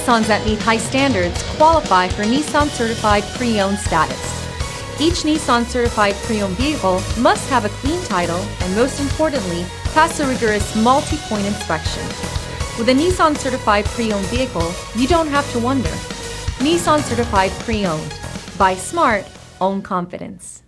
Nissans that meet high standards qualify for Nissan Certified Pre-Owned status. Each Nissan Certified Pre-Owned vehicle must have a clean title and, most importantly, pass a rigorous multi-point inspection. With a Nissan Certified Pre-Owned vehicle, you don't have to wonder. Nissan Certified Pre-Owned. Buy smart, own confidence.